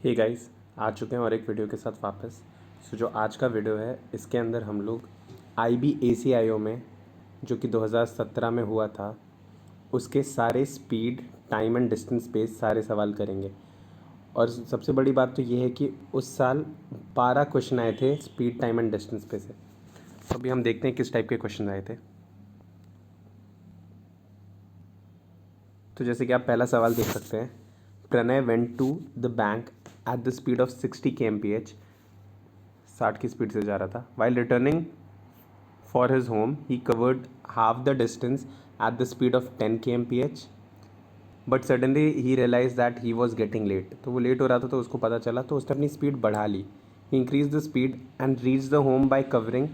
Hey guys, आ चुके हैं और एक वीडियो के साथ वापस। जो आज का वीडियो है इसके अंदर हम लोग IBACIO में जो कि 2017 में हुआ था उसके सारे speed, time and distance based सारे सवाल करेंगे। और सबसे बड़ी बात तो ये है कि उस साल 12 क्वेश्चन आए थे स्पीड, टाइम एंड डिस्टेंस पे से। तो अभी हम देखते हैं किस टाइप के क्वेश्चन आए थे। तो जैसे कि आप पहला सवाल देख सकते हैं, Pranay went to the bank at the speed of 60 kmph, 60 की स्पीड से जा रहा था। While returning for his home he covered half the distance at the speed of 10 kmph, but suddenly he realize that he was getting late. तो वो late हो रहा था तो उसको पता चला तो उसने अपनी स्पीड बढ़ा ली। He increase the speed and reach the home by covering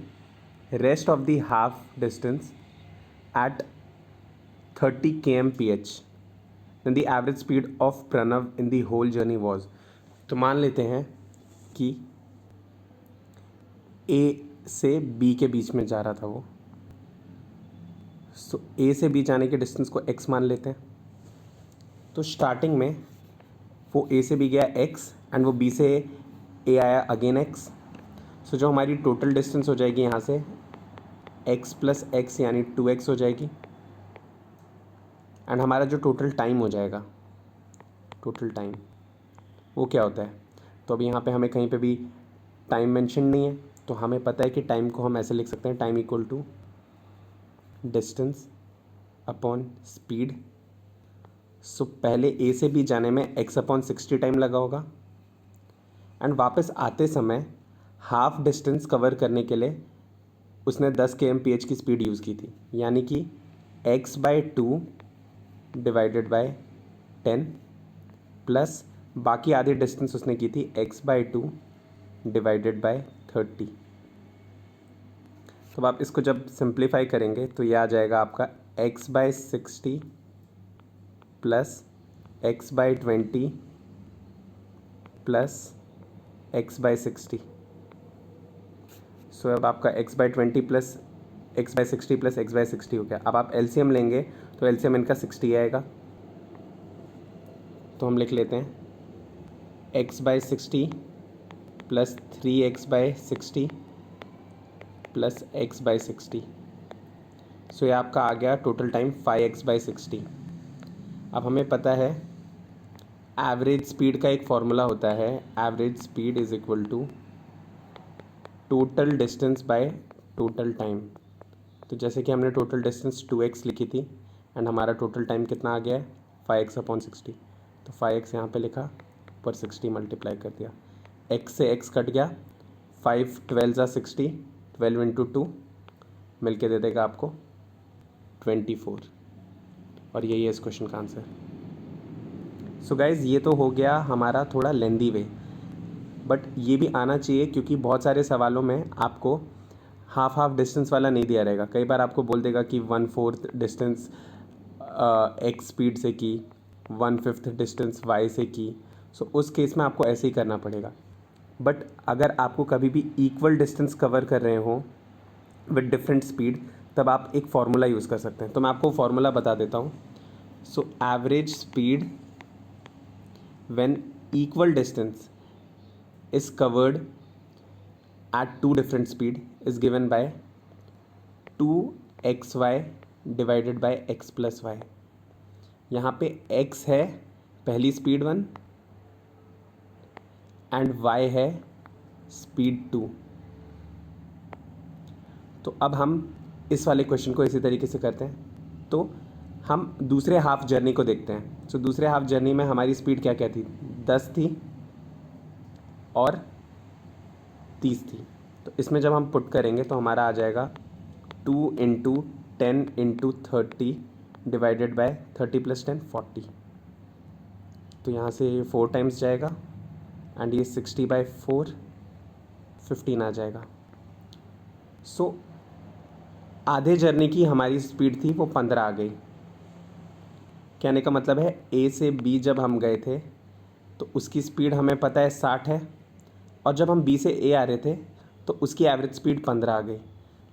rest of the half distance at 30 kmph. Then the average speed of Pranav in the whole journey was। तो मान लेते हैं कि A से B के बीच में जा रहा था वो। सो A से B जाने के डिस्टेंस को x मान लेते हैं। तो स्टार्टिंग में वो A से B गया x एंड वो B से A आया अगेन x। सो जो हमारी टोटल डिस्टेंस हो जाएगी यहाँ से x प्लस एक्स यानी 2x हो जाएगी। एंड हमारा जो टोटल टाइम हो जाएगा, टोटल टाइम वो क्या होता है। तो अभी यहाँ पे हमें कहीं पे भी टाइम मेंशन नहीं है, तो हमें पता है कि टाइम को हम ऐसे लिख सकते हैं, time equal to distance upon speed. So पहले A से B जाने में x अपॉन 60 टाइम लगा होगा एंड वापस आते समय हाफ डिस्टेंस कवर करने के लिए उसने 10 kmph की स्पीड यूज़ की थी, यानी कि x/2 डिवाइडेड बाय 10 प्लस बाकी आधी डिस्टेंस उसने की थी x/2 डिवाइडेड बाय 30। तो आप इसको जब सिंप्लीफाई करेंगे तो ये आ जाएगा आपका x/60 plus x/20 plus x/60। सो अब आपका x/20 plus x/60 plus x/60 हो गया। अब आप LCM लेंगे तो LCM इनका 60 आएगा। तो हम लिख लेते हैं x/60 plus 3x/60 plus x/60। सो ये आपका आ गया टोटल टाइम 5x/60। अब हमें पता है एवरेज स्पीड का एक फॉर्मूला होता है, average speed is equal to total distance by total time. तो जैसे कि हमने टोटल डिस्टेंस 2x लिखी थी एंड हमारा टोटल टाइम कितना आ गया है 5x/60। तो 5x यहाँ पे लिखा, पर 60 मल्टीप्लाई कर दिया, x से x कट गया, 5 12 60, 12 इंटू 2 मिल के दे देगा आपको 24। और यही है इस क्वेश्चन का आंसर। सो गाइज ये तो हो गया हमारा थोड़ा लेंदी वे, बट ये भी आना चाहिए क्योंकि बहुत सारे सवालों में आपको हाफ डिस्टेंस वाला नहीं दिया रहेगा। कई बार आपको बोल देगा कि 1/4 डिस्टेंस x स्पीड से की, 1/5 डिस्टेंस y से की। सो उस केस में आपको ऐसे ही करना पड़ेगा। बट अगर आपको कभी भी इक्वल डिस्टेंस कवर कर रहे हो विद डिफरेंट स्पीड, तब आप एक फार्मूला यूज़ कर सकते हैं। तो मैं आपको फार्मूला बता देता हूँ। So average speed when equal distance is covered at two different speed is given by 2xy divided by x plus y। यहाँ पे x है पहली स्पीड 1 एंड y है स्पीड 2। तो अब हम इस वाले क्वेश्चन को इसी तरीके से करते हैं। तो हम दूसरे हाफ जर्नी को देखते हैं। सो दूसरे हाफ जर्नी में हमारी स्पीड क्या क्या थी, 10 थी और 30 थी। तो इसमें जब हम पुट करेंगे तो हमारा आ जाएगा 2 into 10 into 30 divided by 30 plus 10 40। तो यहाँ से 4 टाइम्स जाएगा एंड ये 60/4 15 आ जाएगा। सो आधे जर्नी की हमारी स्पीड थी वो 15 आ गई। कहने का मतलब है A से B जब हम गए थे तो उसकी स्पीड हमें पता है 60 है, और जब हम B से A आ रहे थे तो उसकी एवरेज स्पीड 15 आ गई।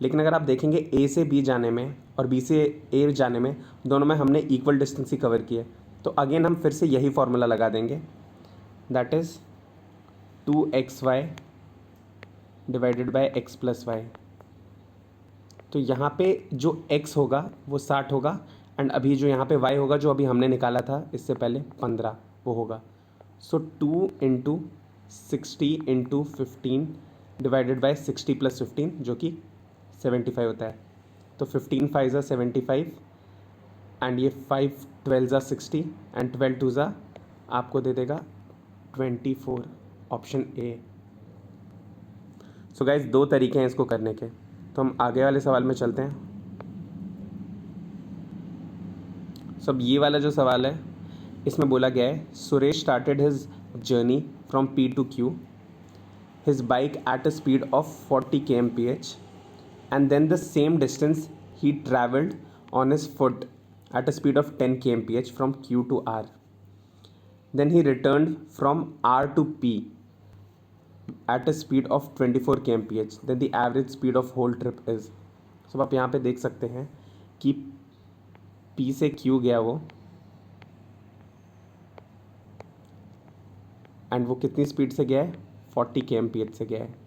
लेकिन अगर आप देखेंगे A से B जाने में और B से A जाने में दोनों में हमने इक्वल डिस्टेंस ही कवर किए, तो अगेन हम फिर से यही फार्मूला लगा देंगे, that is 2xy divided by x plus y. तो यहाँ पे जो x होगा वो 60 होगा एंड अभी जो यहाँ पे y होगा जो अभी हमने निकाला था इससे पहले 15 वो होगा। सो 2 into 60 into 15 divided by 60 plus 15 जो कि 75 होता है। तो 15 5 ज़ा 75 एंड ये 5 12 ज़ा 60 एंड 12 2 ज़ा आपको दे देगा 24, ऑप्शन ए। सो गाइज दो तरीके हैं इसको करने के, तो हम आगे वाले सवाल में चलते हैं। सब ये वाला जो सवाल है इसमें बोला गया है Suresh started his journey from P to Q his bike at a speed of 40 kmph and then the same distance he traveled on his foot at a speed of 10 kmph from Q to R. Then he returned from R to P at a speed of 24 kmph. Then the average speed of whole trip is. सब आप यहाँ पे देख सकते हैं कि P से Q गया वो एंड वो कितनी स्पीड से गया है 40 kmph से गया है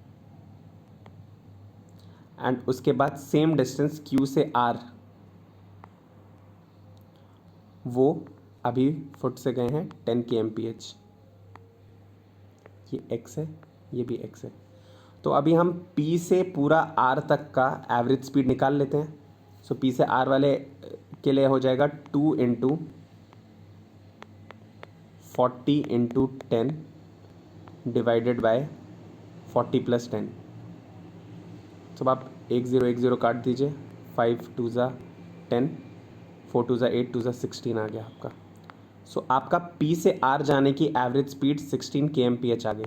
एंड उसके बाद सेम डिस्टेंस Q से R वो अभी फुट से गए हैं 10 kmph। ये x है, ये भी x है। तो अभी हम P से पूरा R तक का एवरेज स्पीड निकाल लेते हैं। सो P से R वाले के लिए हो जाएगा 2 into 40 into 10 divided by 40 plus 10। तो आप 1 0 1 0 काट दीजिए, 5 2 ज़ा 10, 4 2 ज़ा 8, 2 ज़ा 16 आ गया आपका। सो आपका P से R जाने की एवरेज स्पीड 16 kmph आ गई।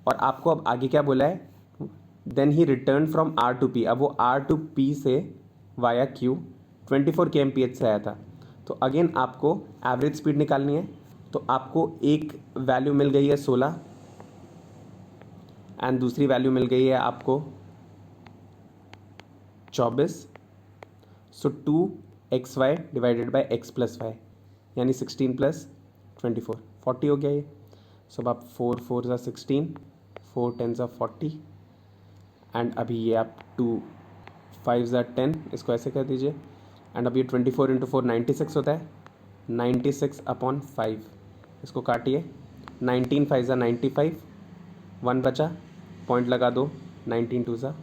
और आपको अब आगे क्या बोला है, then he return from R to P। अब वो R टू P से वाया Q 24 kmph से आया था। तो अगेन आपको एवरेज स्पीड निकालनी है। तो आपको एक वैल्यू मिल गई है 16 एंड दूसरी वैल्यू मिल गई है आपको 24। So 2xy divided by x plus y यानी 16 प्लस 24 40 हो गया ये। सो अब आप 4 4 ज़ा 16, 4 10 ज़ा 40 एंड अभी ये आप 2 5 ज़ा 10 इसको ऐसे कर दीजिए एंड अभी 24 इंटू 4 96 होता है, 96 अपॉन 5 इसको काटिए, 19 5 ज़ा 95, 1 बचा, पॉइंट लगा दो, 19 2 ज़ा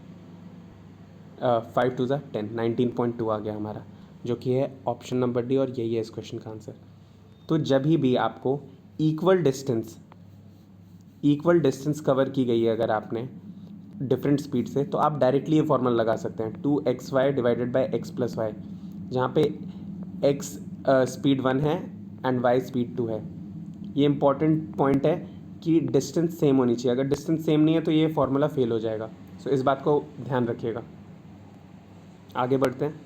5 2 ज़ा 10, 19.2 आ गया हमारा, जो कि है ऑप्शन नंबर डी और यही है इस क्वेश्चन का आंसर। तो जब भी आपको इक्वल डिस्टेंस कवर की गई है अगर आपने डिफरेंट स्पीड से, तो आप डायरेक्टली ये फॉर्मूला लगा सकते हैं 2xy divided by x plus y, जहाँ पे x स्पीड 1 है एंड y स्पीड 2 है। ये इंपॉर्टेंट पॉइंट है कि डिस्टेंस सेम होनी चाहिए। अगर डिस्टेंस सेम नहीं है तो ये फॉर्मूला फेल हो जाएगा। सो इस बात को ध्यान रखिएगा। आगे बढ़ते हैं।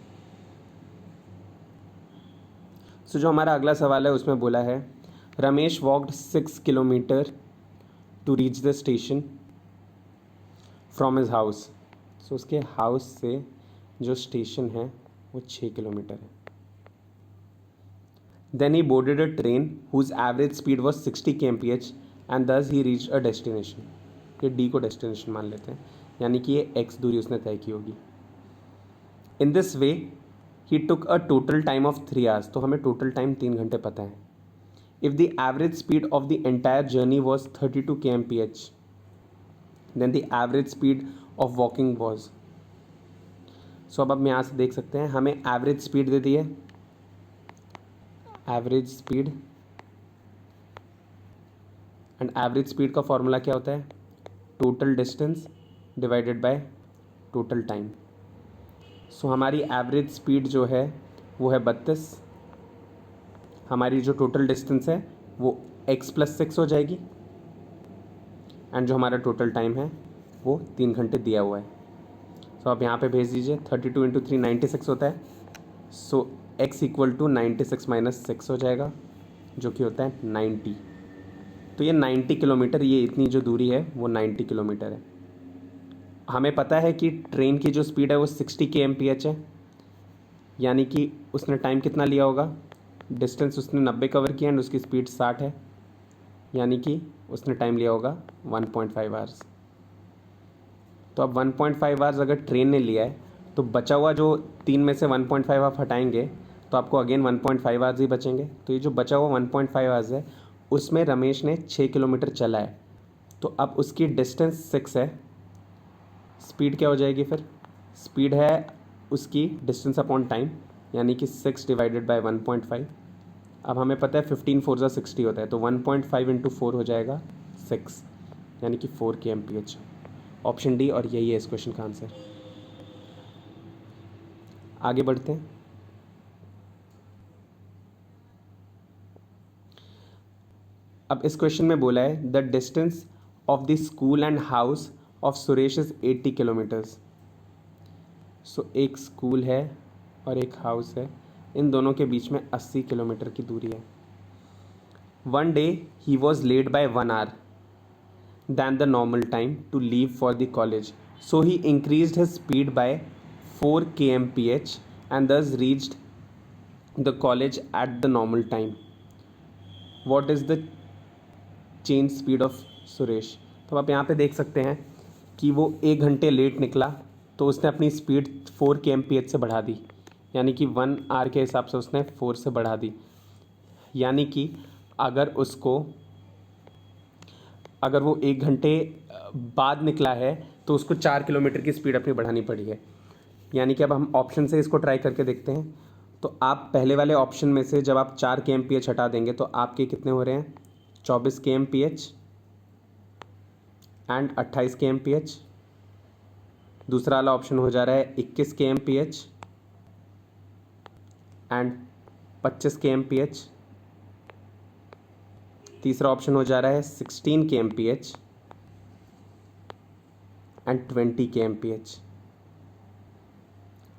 सो जो हमारा अगला सवाल है उसमें बोला है Ramesh walked 6 kilometre to reach the station from his house. So उसके हाउस से जो स्टेशन है वो 6 किलोमीटर है। Then he boarded a train whose average speed was 60 kmph and thus he reach a destination. ये डी को डेस्टिनेशन मान लेते हैं, यानी कि ये x दूरी उसने तय की होगी। In this way he took a total time of 3 hours। तो हमें टोटल टाइम 3 घंटे पता है। If the average speed of the entire journey was 32 kmph then the average speed of walking was. So अब हम यहाँ से देख सकते हैं हमें एवरेज स्पीड दे दी है। Average speed and average speed का फॉर्मूला क्या होता है, total distance divided by total time. So हमारी एवरेज स्पीड जो है वो है 32, हमारी जो टोटल डिस्टेंस है वो x प्लस 6 हो जाएगी एंड जो हमारा टोटल टाइम है वो 3 घंटे दिया हुआ है। सो आप यहाँ पे भेज दीजिए, 32 इंटू 3 96 होता है। सो x इक्वल टू 96 माइनस 6 हो जाएगा जो कि होता है 90। तो ये 90 किलोमीटर, ये इतनी जो दूरी है वो 90 किलोमीटर है। हमें पता है कि ट्रेन की जो स्पीड है वो 60 kmph है, यानी कि उसने टाइम कितना लिया होगा, डिस्टेंस उसने 90 कवर किया एंड उसकी स्पीड 60 है, यानी कि उसने टाइम लिया होगा 1.5 आवर्स। तो अब 1.5 आवर्स अगर ट्रेन ने लिया है तो बचा हुआ जो 3 में से 1.5 आप हटाएंगे तो आपको अगेन 1.5 आवर्स ही बचेंगे। तो ये जो बचा हुआ 1.5 आवर्स है उसमें रमेश ने 6 किलोमीटर चला है, तो अब उसकी डिस्टेंस 6 है। स्पीड क्या हो जाएगी फिर? स्पीड है उसकी डिस्टेंस अपॉन टाइम, यानी कि 6 डिवाइडेड बाय 1.5। अब हमें पता है 15 4 ज़ा 60 होता है, तो 1.5 इंटू 4 हो जाएगा 6, यानी कि 4 kmph। ऑप्शन डी, और यही है इस क्वेश्चन का आंसर। आगे बढ़ते हैं। अब इस क्वेश्चन में बोला है the distance of the school and house of Suresh is 80 kilometres. So एक स्कूल है और एक हाउस है, इन दोनों के बीच में 80 किलोमीटर की दूरी है। One day he was late by 1 hour than the normal time to leave for the college. So he increased his speed by 4 kmph and thus reached the college at the normal time. What is the change speed of Suresh? तो आप यहाँ पे देख सकते हैं कि वो 1 घंटे लेट निकला तो उसने अपनी स्पीड 4 kmph से बढ़ा दी, यानी कि 1 hour के हिसाब से उसने 4 से बढ़ा दी। यानी कि अगर वो 1 घंटे बाद निकला है तो उसको 4 किलोमीटर की स्पीड अपनी बढ़ानी पड़ी है। यानी कि अब हम ऑप्शन से इसको ट्राई करके देखते हैं। तो आप पहले वाले ऑप्शन में से जब आप 4 kmph हटा देंगे तो आपके कितने हो रहे हैं? 24 kmph एंड 28 kmph। दूसरा वाला ऑप्शन हो जा रहा है 21 kmph एंड 25 kmph। तीसरा ऑप्शन हो जा रहा है 16 kmph and 20 kmph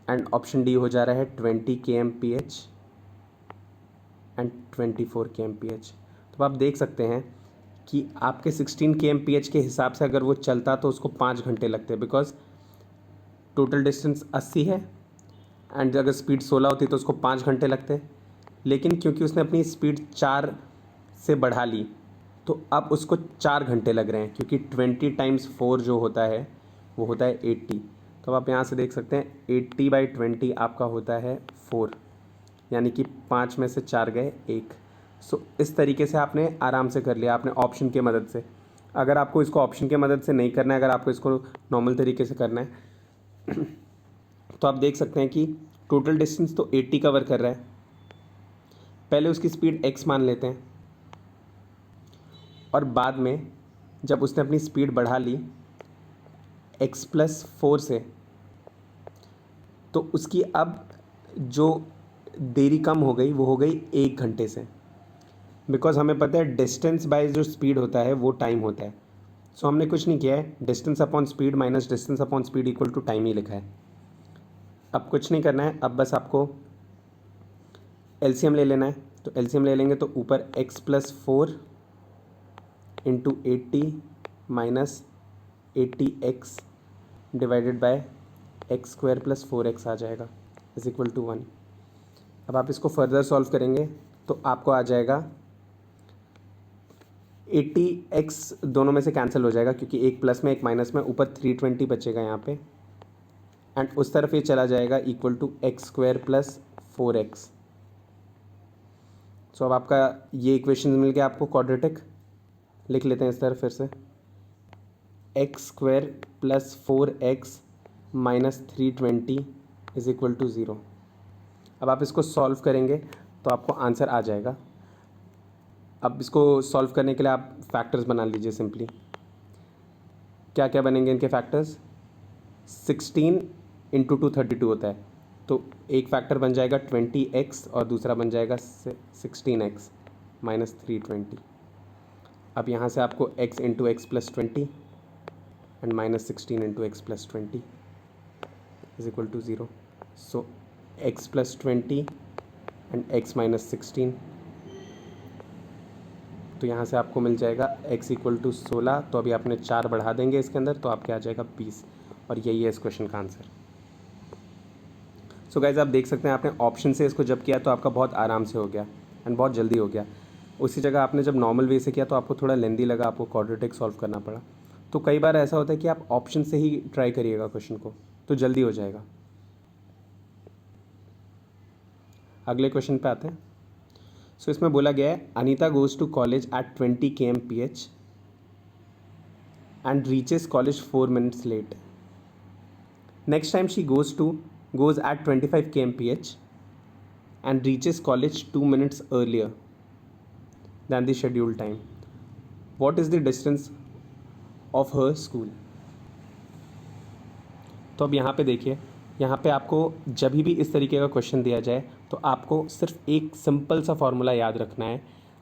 and option D हो जा रहा है 20 kmph एंड 24 kmph। तो आप देख सकते हैं कि आपके 16 kmph के हिसाब से अगर वो चलता तो उसको 5 घंटे लगते, बिकॉज टोटल डिस्टेंस 80 है एंड अगर स्पीड 16 होती तो उसको 5 घंटे लगते। लेकिन क्योंकि उसने अपनी स्पीड 4 से बढ़ा ली तो अब उसको 4 घंटे लग रहे हैं, क्योंकि 20 टाइम्स 4 जो होता है वो होता है 80। तो आप यहाँ से देख सकते हैं 80/20 आपका होता है 4, यानी कि 5 में से 4 गए 1। सो इस तरीके से आपने आराम से कर लिया आपने ऑप्शन की मदद से। अगर आपको इसको ऑप्शन की मदद से नहीं करना है, अगर आपको इसको नॉर्मल तरीके से करना है तो आप देख सकते हैं कि टोटल डिस्टेंस तो 80 कवर कर रहा है। पहले उसकी स्पीड x मान लेते हैं और बाद में जब उसने अपनी स्पीड बढ़ा ली x+4 से तो उसकी अब जो देरी कम हो गई वो हो गई 1 घंटे से, बिकॉज हमें पता है डिस्टेंस बाय जो स्पीड होता है वो टाइम होता है। सो हमने कुछ नहीं किया है, distance upon speed minus distance upon speed equal to time ही लिखा है। अब कुछ नहीं करना है, अब बस आपको एलसीएम ले लेना है। तो एलसीएम ले लेंगे तो ऊपर x+4 into 80 minus 80x divided by x² + 4x आ जाएगा इज इक्वल टू 1। अब आप इसको फर्दर सॉल्व करेंगे तो आपको आ जाएगा 80x दोनों में से कैंसिल हो जाएगा, क्योंकि एक प्लस में एक माइनस में, ऊपर 320 बचेगा यहाँ पे एंड उस तरफ ये चला जाएगा इक्वल टू x² + 4x। सो अब आपका ये इक्वेशन मिल गया आपको क्वाड्रेटिक। लिख लेते हैं इस तरफ फिर से, x² + 4x minus 320 is equal to 0। अब आप इसको सॉल्व करेंगे तो आपको आंसर आ जाएगा। अब इसको सॉल्व करने के लिए आप फैक्टर्स बना लीजिए सिंपली। क्या क्या बनेंगे इनके फैक्टर्स? 16 इंटू 2 32 होता है, तो एक फैक्टर बन जाएगा 20x और दूसरा बन जाएगा 16x माइनस 320। अब यहाँ से आपको x into x plus 20 and minus 16 into x plus 20 is equal to 0। So x + 20 and x - 16, तो यहाँ से आपको मिल जाएगा x = 16। तो अभी आपने 4 बढ़ा देंगे इसके अंदर तो आपके आ जाएगा 20, और यही है इस क्वेश्चन का आंसर। सो गाइज आप देख सकते हैं आपने ऑप्शन से इसको जब किया तो आपका बहुत आराम से हो गया एंड बहुत जल्दी हो गया। उसी जगह आपने जब नॉर्मल वे से किया तो आपको थोड़ा लेंदी लगा, आपको क्वाड्रेटिक सॉल्व करना पड़ा। तो कई बार ऐसा होता है कि आप ऑप्शन से ही ट्राई करिएगा क्वेश्चन को, तो जल्दी हो जाएगा। अगले क्वेश्चन पे आते हैं। सो इसमें बोला गया है Anita goes to college at 20 kmph and reaches college 4 minutes late. Next time she goes at 25 kmph and reaches college 2 minutes earlier than the scheduled time. What is the distance of her school? तो अब यहाँ पे देखिए, यहाँ पे आपको जब भी इस तरीके का क्वेश्चन दिया जाए तो आपको सिर्फ एक सिंपल सा फॉर्मूला याद रखना है,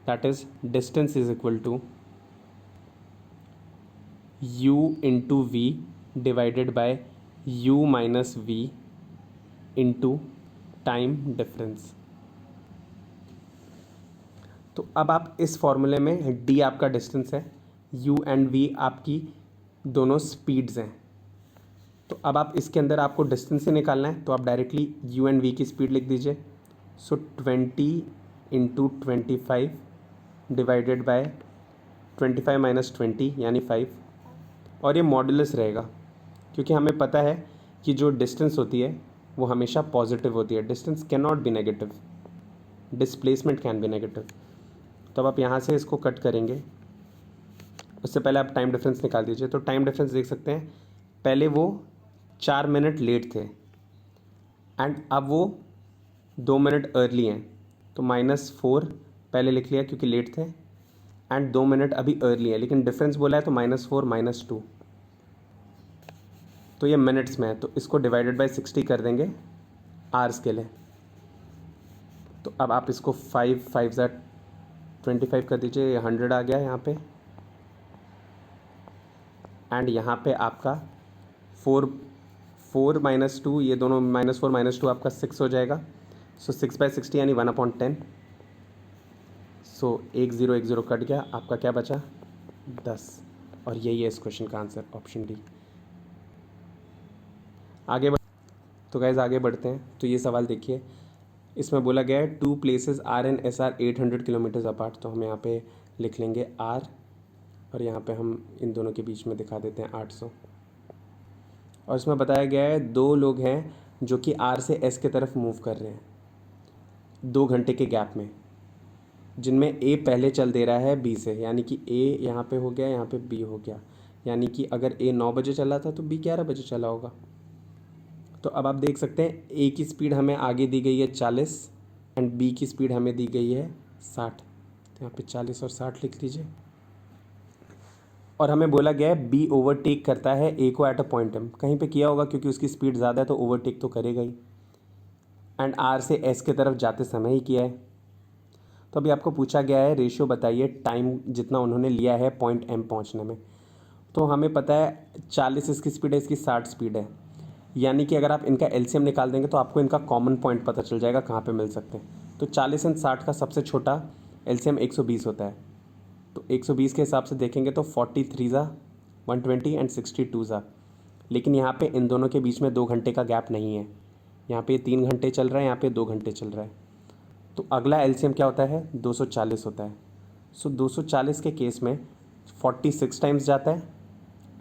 that is distance is equal to u into v divided by u minus v into time difference. तो अब आप इस फॉर्मूले में d आपका डिस्टेंस है, u एंड v आपकी दोनों स्पीड्स हैं। तो अब आप इसके अंदर आपको डिस्टेंस से निकालना है, तो आप डायरेक्टली u एंड v की स्पीड लिख दीजिए। सो 20 इंटू 25 डिवाइडेड बाय 25 माइनस 20 यानी 5, और ये मॉडुलस रहेगा क्योंकि हमें पता है कि जो डिस्टेंस होती है वो हमेशा पॉजिटिव होती है। Distance can not be negative, displacement can be negative. तो अब आप यहाँ से इसको कट करेंगे, उससे पहले आप टाइम डिफरेंस निकाल दीजिए। तो टाइम डिफरेंस देख सकते हैं, पहले वो 4 मिनट लेट थे एंड अब वो 2 मिनट अर्ली हैं, तो -4 पहले लिख लिया क्योंकि लेट थे, एंड 2 मिनट अभी अर्ली है, लेकिन डिफरेंस बोला है तो -4 -2, तो ये मिनट्स में है, तो इसको डिवाइडेड बाय 60 कर देंगे आवर्स के लिए। तो अब आप इसको 5 5 25 कर दीजिए, ये 100 आ गया यहाँ पे, एंड यहाँ पे आपका 4 माइनस 2, ये दोनों -4 -2 आपका 6 हो जाएगा। सो 6/60 यानी 1/10। सो 1 0 1 0 कट गया, आपका क्या बचा 10, और यही है इस क्वेश्चन का आंसर, ऑप्शन डी। तो गाइज आगे बढ़ते हैं। तो ये सवाल देखिए, इसमें बोला गया है 2 places R and S are 800 kilometres apart. तो हम यहाँ पे लिख लेंगे आर, और यहाँ पे हम इन दोनों के बीच में दिखा देते हैं 800। और इसमें बताया गया है 2 लोग हैं जो कि आर से एस के तरफ मूव कर रहे हैं 2 घंटे के गैप में, जिनमें ए पहले चल दे रहा है बी से, यानी कि ए यहाँ पे हो गया, यहाँ पे बी हो गया, यानी कि अगर ए 9 बजे चला था तो बी 11 बजे चला होगा। तो अब आप देख सकते हैं ए की स्पीड हमें आगे दी गई है 40 एंड बी की स्पीड हमें दी गई है 60। तो यहाँ पे 40 और 60 लिख लीजिए। और हमें बोला गया है बी ओवरटेक करता है ए को एट अ पॉइंट एम, कहीं पे किया होगा क्योंकि उसकी स्पीड ज़्यादा है तो ओवरटेक तो करेगा ही, एंड आर से एस के तरफ जाते समय ही किया है। तो अभी आपको पूछा गया है रेशियो बताइए टाइम जितना उन्होंने लिया है पॉइंट एम पहुँचने में। तो हमें पता है 40 इसकी स्पीड है, इसकी 60 स्पीड है, यानी कि अगर आप इनका एलसीएम निकाल देंगे तो आपको इनका कॉमन पॉइंट पता चल जाएगा कहाँ पे मिल सकते हैं। तो 40 एंड 60 का सबसे छोटा एलसीएम 120 होता है। तो 120 के हिसाब से देखेंगे तो 43 ज़ा 120 एंड 62 ज़ा, लेकिन यहाँ पे इन दोनों के बीच में 2 घंटे का गैप नहीं है। यहाँ पे 3 घंटे चल रहा है, यहाँ पे 2 घंटे चल रहा है। तो अगला एलसीएम क्या होता है 240 होता है। सो 240 के केस में 46 टाइम्स जाता है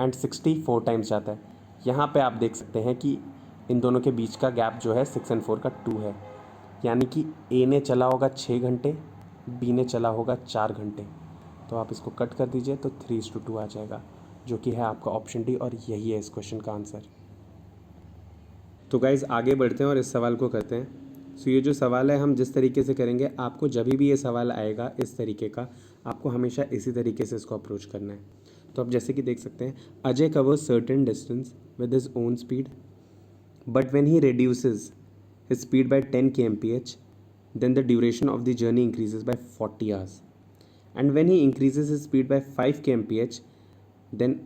एंड 64 टाइम्स जाता है। यहाँ पे आप देख सकते हैं कि इन दोनों के बीच का गैप जो है 6 और 4 का 2 है, यानी कि ए ने चला होगा 6 घंटे, बी ने चला होगा 4 घंटे। तो आप इसको कट कर दीजिए तो 3:2 आ जाएगा, जो कि है आपका ऑप्शन डी, और यही है इस क्वेश्चन का आंसर। तो गाइज़ आगे बढ़ते हैं और इस सवाल को करते हैं। सो ये जो सवाल है हम जिस तरीके से करेंगे, आपको जब भी ये सवाल आएगा इस तरीके का, आपको हमेशा इसी तरीके से इसको अप्रोच करना है। तो आप जैसे कि देख सकते हैं, Ajay covers certain distance with his own speed, but when he reduces his speed by 10 kmph, then the duration of the journey increases by 40 hours. And when he increases his speed by 5 kmph, then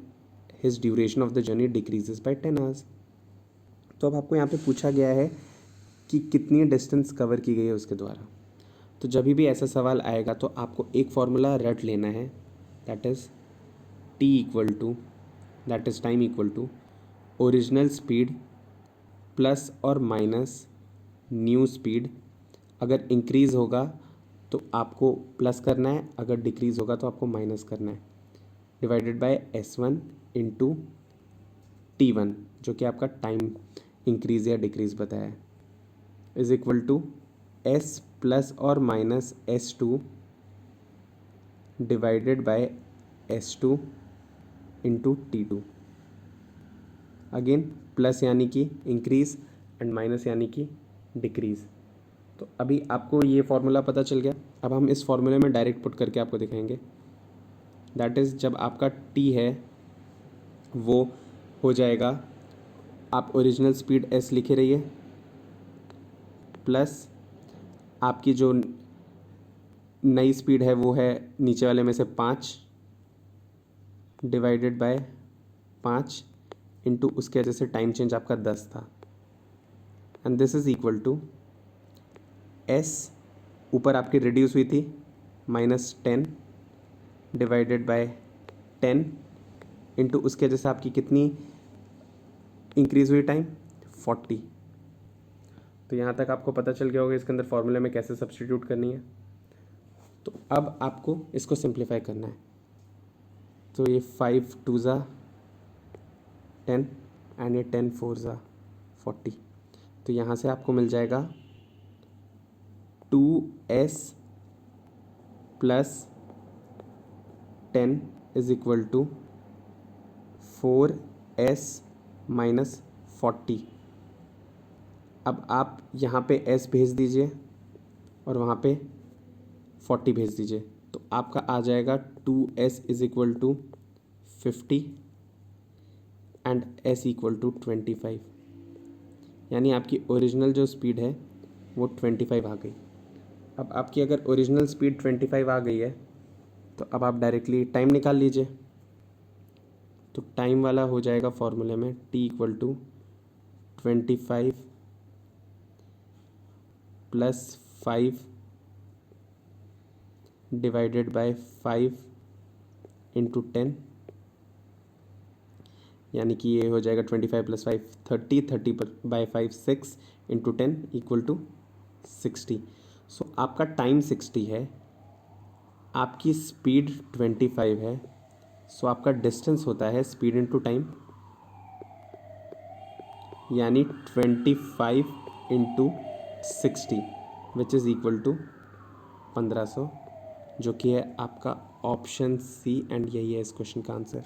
his duration of the journey decreases by 10 hours. तो अब आपको यहाँ पे पूछा गया है कि कितनी डिस्टेंस कवर की गई है उसके द्वारा। तो जब भी ऐसा सवाल आएगा तो आपको एक फॉर्मूला रट लेना है, that is t equal to, that is time equal to original speed plus और माइनस न्यू स्पीड। अगर इंक्रीज़ होगा तो आपको प्लस करना है, अगर डिक्रीज़ होगा तो आपको माइनस करना है, divided bye S1 into T1 जो कि आपका टाइम इंक्रीज़ या डिक्रीज़ बताया है, is equal to S plus और minus S2 divided by S2 into T2। Again plus यानी कि इंक्रीज़ एंड माइनस यानी कि डिक्रीज़। तो अभी आपको ये फार्मूला पता चल गया। अब हम इस फार्मूले में डायरेक्ट पुट करके आपको दिखाएंगे। दैट इज़ जब आपका t है वो हो जाएगा, आप ओरिजिनल स्पीड s लिखे रहिए प्लस आपकी जो नई स्पीड है वो है नीचे वाले में से 5 डिवाइडेड बाय 5 इंटू उसके वजह से टाइम चेंज आपका 10 था, and this is equal to s ऊपर आपकी रिड्यूस हुई थी -10 डिवाइडेड बाय 10 इंटू उसके वजह से आपकी कितनी इंक्रीज़ हुई टाइम 40। तो यहाँ तक आपको पता चल गया होगा इसके अंदर फॉर्मूले में कैसे सब्स्टिट्यूट करनी है। तो अब आपको इसको सिंप्लीफाई करना है। तो ये 5 2 ज़ा 10 एंड ये 10 4 ज़ा 40। तो यहाँ से आपको मिल जाएगा 2s plus 10 is equal to 4s minus 40। अब आप यहाँ पे s भेज दीजिए और वहाँ पे 40 भेज दीजिए, तो आपका आ जाएगा 2s is equal to 50 and s equal to 25। यानी आपकी ओरिजिनल जो स्पीड है वो 25 आ गई। अब आपकी अगर ओरिजिनल स्पीड 25 आ गई है तो अब आप डायरेक्टली टाइम निकाल लीजिए। तो टाइम वाला हो जाएगा फॉर्मूले में t equal to 25 plus 5 divided by 5 into 10, यानी कि ये हो जाएगा 25 plus 5 30, 30 by 5 6 into 10 equal to 60। So आपका टाइम 60 है, आपकी स्पीड 25 है, सो आपका डिस्टेंस होता है स्पीड इंटू टाइम, यानी 25 into 60 which is equal to 1500, जो कि है आपका ऑप्शन सी एंड यही है इस क्वेश्चन का आंसर।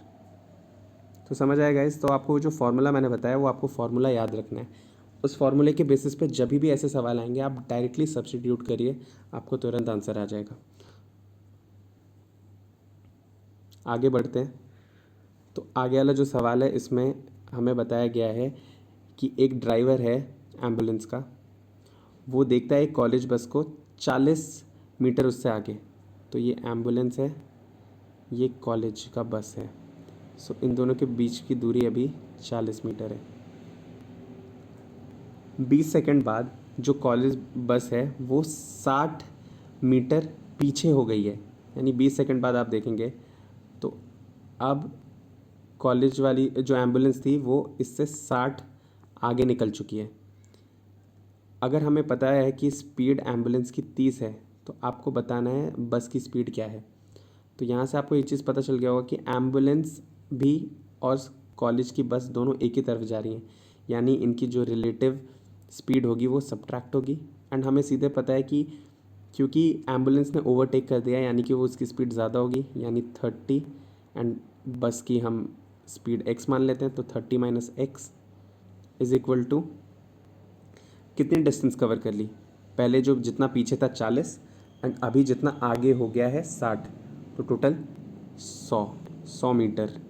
तो समझ आएगा इस, तो आपको जो फार्मूला मैंने बताया वो आपको फार्मूला याद रखना है। उस फार्मूले के बेसिस पे जब भी ऐसे सवाल आएंगे आप डायरेक्टली सब्स्टिट्यूट करिए, आपको तुरंत आंसर आ जाएगा। आगे बढ़ते हैं। तो आगे वाला जो सवाल है इसमें हमें बताया गया है कि एक ड्राइवर है एम्बुलेंस का, वो देखता है एक कॉलेज बस को 40 मीटर उससे आगे। तो ये एम्बुलेंस है, ये कॉलेज का बस है। सो इन दोनों के बीच की दूरी अभी 40 मीटर है। 20 सेकंड बाद जो कॉलेज बस है वो 60 मीटर पीछे हो गई है, यानी 20 सेकंड बाद आप देखेंगे तो अब कॉलेज वाली जो एम्बुलेंस थी वो इससे 60 आगे निकल चुकी है। अगर हमें पता है कि स्पीड एम्बुलेंस की 30 है तो आपको बताना है बस की स्पीड क्या है। तो यहाँ से आपको एक चीज़ पता चल गया होगा कि एम्बुलेंस भी और कॉलेज की बस दोनों एक ही तरफ जा रही हैं, यानी इनकी जो रिलेटिव स्पीड होगी वो सब्ट्रैक्ट होगी। एंड हमें सीधे पता है कि क्योंकि एम्बुलेंस ने ओवरटेक कर दिया यानी कि वो उसकी स्पीड ज़्यादा होगी, यानी 30 एंड बस की हम स्पीड x मान लेते हैं। तो 30 minus x is equal to कितनी डिस्टेंस कवर कर ली, पहले जो जितना पीछे था 40 एंड अभी जितना आगे हो गया है 60, तो टोटल 100 मीटर।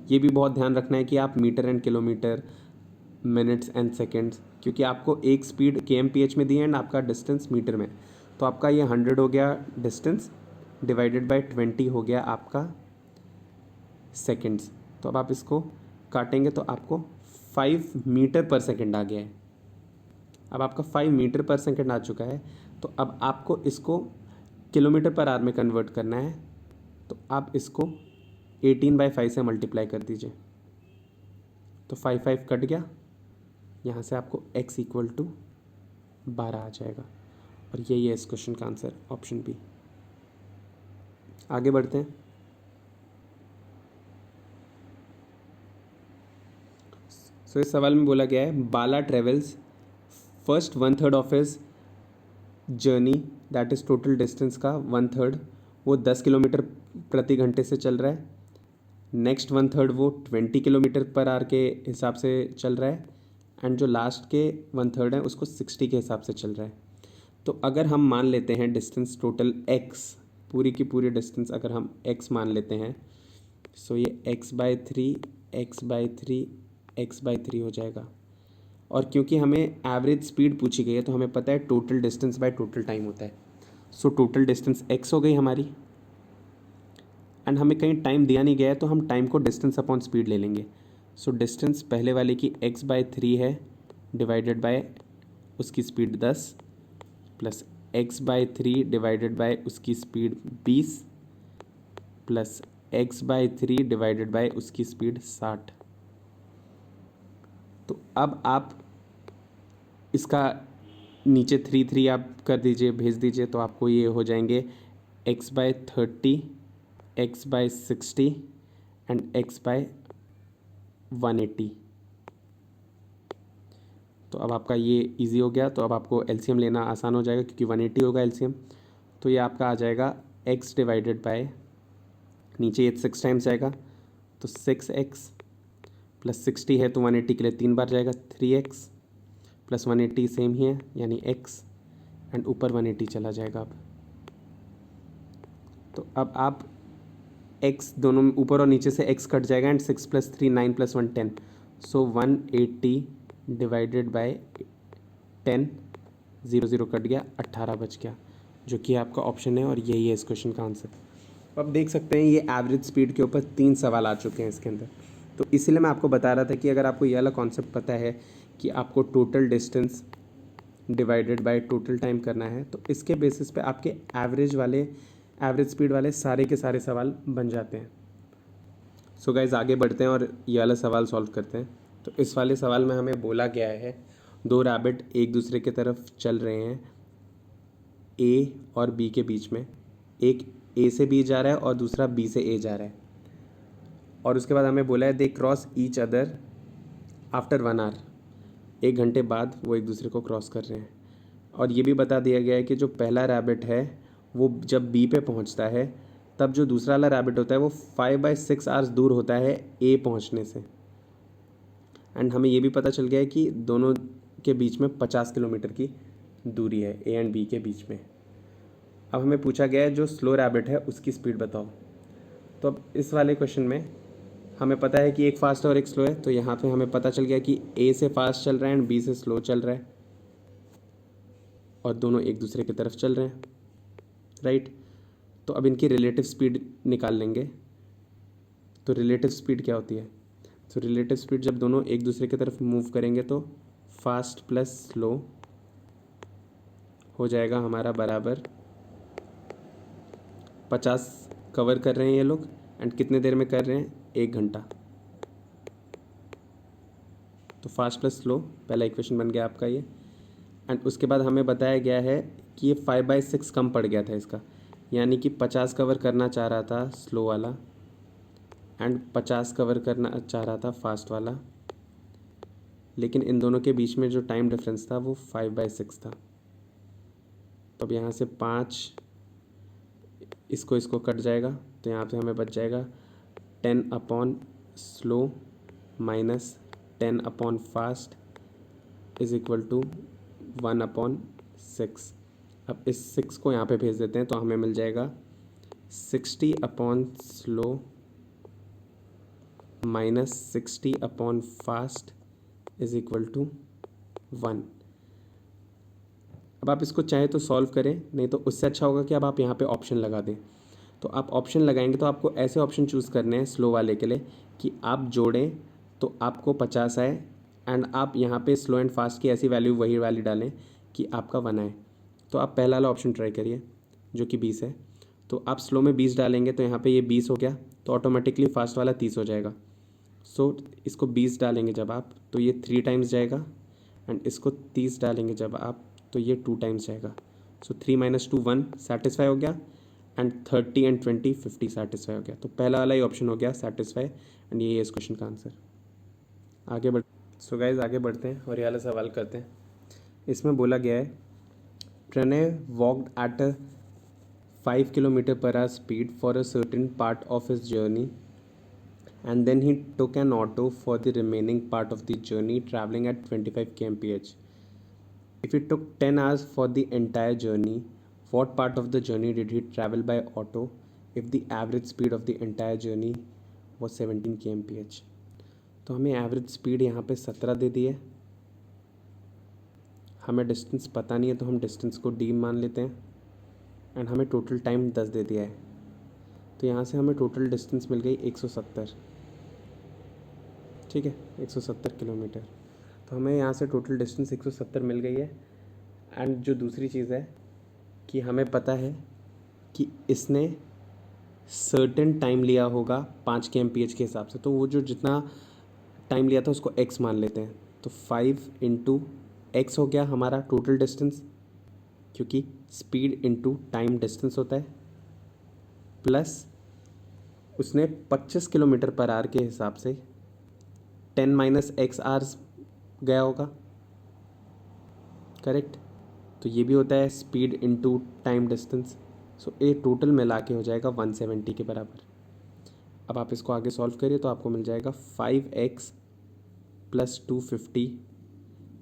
ये भी बहुत ध्यान रखना है कि आप metre and kilometre, minutes and seconds, क्योंकि आपको एक स्पीड kmph में दी है एंड आपका डिस्टेंस मीटर में। तो आपका ये 100 हो गया डिस्टेंस डिवाइडेड बाय 20 हो गया आपका सेकेंड्स। तो अब आप इसको काटेंगे तो आपको 5 मीटर पर सेकेंड आ गया है। अब आपका 5 मीटर पर सेकेंड आ चुका है, तो अब आपको इसको किलोमीटर पर आवर में कन्वर्ट करना है। तो आप इसको 18/5 से मल्टीप्लाई कर दीजिए, तो 5 कट गया, यहाँ से आपको x इक्वल टू 12 आ जाएगा। और यही है इस क्वेश्चन का आंसर, ऑप्शन बी। आगे बढ़ते हैं। सो इस सवाल में बोला गया है Bala travels first 1/3 of his journey, that is total distance का 1/3 वो 10 किलोमीटर प्रति घंटे से चल रहा है। नेक्स्ट 1/3 वो 20 किलोमीटर पर आवर के हिसाब से चल रहा है। एंड जो लास्ट के 1/3 है उसको 60 के हिसाब से चल रहा है। तो अगर हम मान लेते हैं डिस्टेंस टोटल x, पूरी की पूरी डिस्टेंस अगर हम x मान लेते हैं, सो ये x/3 x/3 x/3 हो जाएगा। और क्योंकि हमें एवरेज स्पीड पूछी गई है तो हमें पता है total distance by total time होता है। सो टोटल डिस्टेंस x हो गई हमारी, एंड हमें कहीं टाइम दिया नहीं गया है तो हम टाइम को डिस्टेंस अपॉन स्पीड ले लेंगे। सो डिस्टेंस पहले वाले की x/3 है डिवाइडेड बाय उसकी speed 10 plus x/3 divided by उसकी speed 20 plus x/3 divided by उसकी स्पीड 60। तो अब आप इसका नीचे 3 आप कर दीजिए, भेज दीजिए, तो आपको ये हो जाएंगे x/30 x/60 एंड x/180। तो अब आपका ये इजी हो गया। तो अब आपको एलसीएम लेना आसान हो जाएगा क्योंकि 180 होगा एलसीएम। तो ये आपका आ जाएगा x डिवाइडेड बाय, नीचे ये 6 टाइम्स जाएगा तो 6x प्लस 60 है तो 180 के लिए 3 बार जाएगा 3x प्लस 180 सेम ही है यानी x, एंड ऊपर 180 चला जाएगा। अब तो अब आप x दोनों में ऊपर और नीचे से x कट जाएगा and 6 + 3 9 + 1 10। So 180 divided by 10, 0 0 cut गया, 18 बच गया, जो कि आपका ऑप्शन है और यही है इस क्वेश्चन का आंसर। तो आप देख सकते हैं ये एवरेज स्पीड के ऊपर 3 सवाल आ चुके हैं इसके अंदर। तो इसीलिए मैं आपको बता रहा था कि अगर आपको ये वाला कॉन्सेप्ट पता है कि आपको total distance divided by total time करना है तो इसके बेसिस पे आपके एवरेज स्पीड वाले सारे के सारे सवाल बन जाते हैं। सो गाइज आगे बढ़ते हैं और ये वाला सवाल सॉल्व करते हैं। तो इस वाले सवाल में हमें बोला गया है 2 रैबिट एक दूसरे की तरफ चल रहे हैं ए और बी के बीच में। एक ए से बी जा रहा है और दूसरा बी से ए जा रहा है। और उसके बाद हमें बोला है they cross each other after 1 hour, 1 घंटे बाद वो एक दूसरे को क्रॉस कर रहे हैं। और ये भी बता दिया गया है कि जो पहला रैबिट है वो जब बी पे पहुंचता है तब जो दूसरा वाला रैबिट होता है वो 5/6 आवर्स दूर होता है ए पहुंचने से। एंड हमें ये भी पता चल गया है कि दोनों के बीच में 50 किलोमीटर की दूरी है ए एंड बी के बीच में। अब हमें पूछा गया है जो स्लो रैबिट है उसकी स्पीड बताओ। तो अब इस वाले क्वेश्चन में हमें पता है कि एक फास्ट और एक स्लो है, तो यहाँ पे हमें पता चल गया कि ए से फास्ट चल रहा है एंड बी से स्लो चल रहा है और दोनों एक दूसरे की तरफ चल रहे हैं, राइट। तो अब इनकी रिलेटिव स्पीड निकाल लेंगे। तो रिलेटिव स्पीड क्या होती है? तो रिलेटिव स्पीड जब दोनों एक दूसरे की तरफ मूव करेंगे तो फास्ट प्लस स्लो हो जाएगा हमारा बराबर 50 कवर कर रहे हैं ये लोग एंड कितने देर में कर रहे हैं? 1 घंटा। तो फास्ट प्लस स्लो पहला इक्वेशन बन गया आपका ये। एंड उसके बाद हमें बताया गया है कि ये 5/6 कम पड़ गया था इसका, यानी कि 50 कवर करना चाह रहा था स्लो वाला एंड 50 कवर करना चाह रहा था फास्ट वाला, लेकिन इन दोनों के बीच में जो टाइम डिफरेंस था वो 5/6 था। तो अब यहाँ से 5 इसको कट जाएगा तो यहाँ पे हमें बच जाएगा 10 upon slow minus 10 upon fast is equal to 1/6। अब इस 6 को यहाँ पे भेज देते हैं तो हमें मिल जाएगा 60 upon slow minus 60 upon fast is equal to 1। अब आप इसको चाहे तो सॉल्व करें, नहीं तो उससे अच्छा होगा कि अब आप यहाँ पे ऑप्शन लगा दें। तो आप ऑप्शन लगाएंगे तो आपको ऐसे ऑप्शन चूज़ करने हैं स्लो वाले के लिए कि आप जोड़ें तो आपको 50 आए एंड आप यहाँ पे स्लो एंड फास्ट की ऐसी वैल्यू वही वाली डालें कि आपका 1 आए। तो आप पहला वाला ऑप्शन ट्राई करिए जो कि 20 है। तो आप स्लो में 20 डालेंगे तो यहाँ पे ये 20 हो गया, तो ऑटोमेटिकली फास्ट वाला 30 हो जाएगा। सो इसको 20 डालेंगे जब आप तो ये 3 टाइम्स जाएगा एंड इसको 30 डालेंगे जब आप तो ये 2 टाइम्स जाएगा। सो 3 - 2 1 सेटिस्फाई हो गया एंड 30 एंड 20 50 सेटिस्फाई हो गया। तो पहला वाला ही ऑप्शन हो गया सेटिस्फाई एंड ये इस क्वेश्चन का आंसर। आगे बढ़ सो गाइज आगे बढ़ते हैं और ये वाला सवाल करते हैं। इसमें बोला गया है Pranay walked at 5 km/h speed for a certain part of his journey and then he took an auto for the remaining part of the journey traveling at 25 km/h. If he took 10 hours for the entire journey, what part of the journey did he travel by auto if the average speed of the entire journey was 17 km/h? तो हमें average speed यहाँ पे 17 दे दी है, हमें distance पता नहीं है तो हम डिस्टेंस को डी मान लेते हैं एंड हमें टोटल टाइम 10 दे दिया है। तो यहाँ से हमें टोटल डिस्टेंस मिल गई 170, ठीक है 170 किलोमीटर। तो हमें यहाँ से टोटल डिस्टेंस 170 मिल गई है। एंड जो दूसरी चीज़ है कि हमें पता है कि इसने सर्टेन टाइम लिया होगा 5 km/h के हिसाब से, तो वो जो जितना टाइम लिया था उसको x मान लेते हैं। तो 5 × x हो गया हमारा टोटल डिस्टेंस, क्योंकि स्पीड इनटू टाइम डिस्टेंस होता है, प्लस उसने 25 km/h के हिसाब से 10 - x आवर्स गया होगा, करेक्ट। तो ये भी होता है स्पीड इनटू टाइम डिस्टेंस। सो ये टोटल मिला के हो जाएगा 170 के बराबर। अब आप इसको आगे सॉल्व करिए तो आपको मिल जाएगा 5x + 250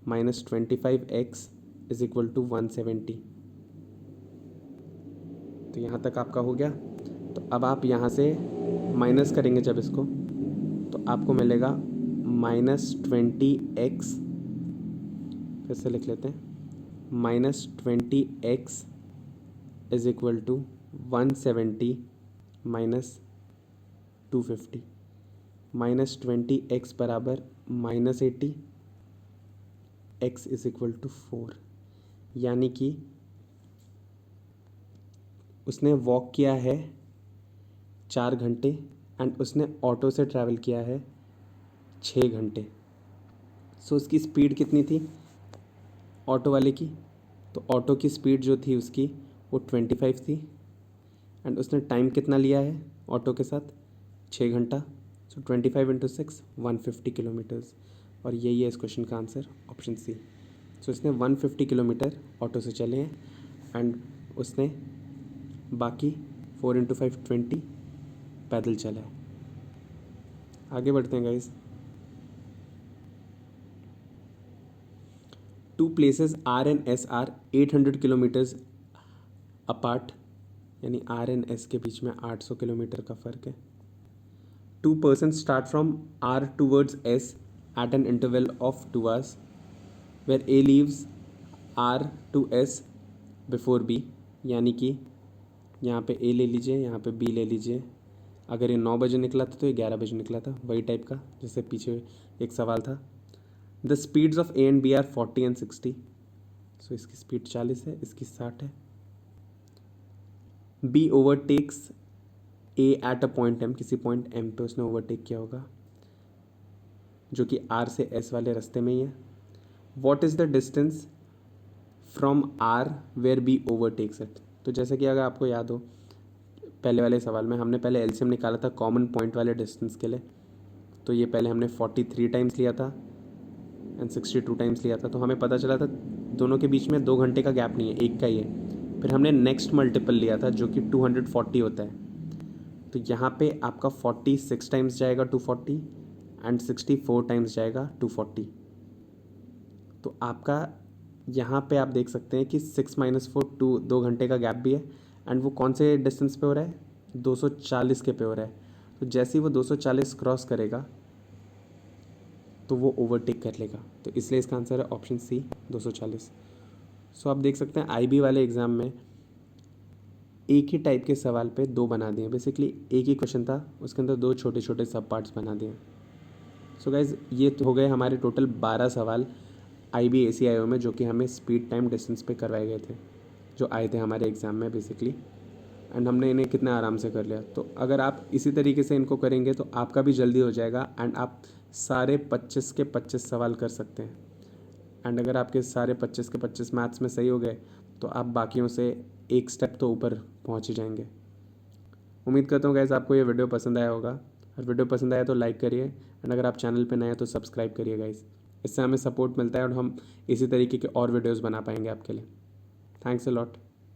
- 25x = 170। तो यहाँ तक आपका हो गया। तो अब आप यहाँ से माइनस करेंगे जब इसको, तो आपको मिलेगा -20x, फिर से लिख लेते हैं, -20x = 170 - 250। -20x बराबर -80, x = 4, यानी कि उसने वॉक किया है 4 घंटे एंड उसने ऑटो से ट्रैवल किया है 6 घंटे। सो उसकी स्पीड कितनी थी ऑटो वाले की? तो ऑटो की स्पीड जो थी उसकी वो 25 थी एंड उसने टाइम कितना लिया है ऑटो के साथ? 6 घंटा। सो 25 × 6 150 किलोमीटर्स, और यही है इस क्वेश्चन का आंसर, ऑप्शन सी। सो इसने 150 किलोमीटर ऑटो से चले हैं एंड उसने बाकी 4 × 5 20 पैदल चला है। आगे बढ़ते हैं guys. Two places R and S are 800 kilometres apart, यानी आर एंड एस के बीच में 800 किलोमीटर का फ़र्क है। Two person start from R towards S at an interval of 2 hours, where A leaves R to S before B, यानी कि यहाँ पे ए ले लीजिए, यहाँ पे बी ले लीजिए। अगर ये 9 बजे निकला था तो ये 11 बजे निकला था, वही टाइप का जैसे पीछे एक सवाल था। The speeds of A and B are 40 and 60। So इसकी स्पीड 40 है, इसकी 60 है। B overtakes A at a point M, किसी पॉइंट एम पे उसने ओवरटेक किया होगा, जो कि आर से एस वाले रास्ते में ही है। What is the distance from R where B overtakes it? तो जैसे कि अगर आपको याद हो पहले वाले सवाल में हमने पहले एलसीएम निकाला था कॉमन पॉइंट वाले डिस्टेंस के लिए, तो ये पहले हमने 43 टाइम्स लिया था एंड 62 टाइम्स लिया था। तो हमें पता चला था दोनों के बीच में 2 घंटे का गैप नहीं है, एक का ही है। फिर हमने नेक्स्ट मल्टीपल लिया था जो कि 240 होता है। तो यहाँ पे आपका 46 टाइम्स जाएगा 240 एंड 64 टाइम्स जाएगा 240। तो आपका यहाँ पे आप देख सकते हैं कि 6 - 4 2 घंटे का गैप भी है एंड वो कौन से डिस्टेंस पे हो रहा है? 240 के पे हो रहा है। तो जैसे ही वो 240 क्रॉस करेगा तो वो ओवरटेक कर लेगा, तो इसलिए इसका आंसर है ऑप्शन सी 240। सो आप देख सकते हैं आईबी वाले एग्ज़ाम में एक ही टाइप के सवाल पे 2 बना दिए, बेसिकली एक ही क्वेश्चन था उसके अंदर 2 छोटे छोटे सब पार्ट्स बना दिए। सो गाइज ये तो हो गए हमारे टोटल 12 सवाल IB ACIO में, जो कि हमें स्पीड टाइम डिस्टेंस पे करवाए गए थे, जो आए थे हमारे एग्ज़ाम में बेसिकली, एंड हमने इन्हें कितने आराम से कर लिया। तो अगर आप इसी तरीके से इनको करेंगे तो आपका भी जल्दी हो जाएगा एंड आप सारे 25 के 25 सवाल कर सकते हैं। एंड अगर आपके सारे 25 के 25 मैथ्स में सही हो गए तो आप बाकियों से एक स्टेप तो ऊपर पहुंच ही जाएंगे। उम्मीद करता हूँ गाइस आपको ये वीडियो पसंद आया होगा, और वीडियो पसंद आया तो लाइक करिए, एंड अगर आप चैनल पे नए हैं तो सब्सक्राइब करिए गाइस। इससे हमें सपोर्ट मिलता है और हम इसी तरीके के और वीडियोस बना पाएंगे आपके लिए। Thanks a lot.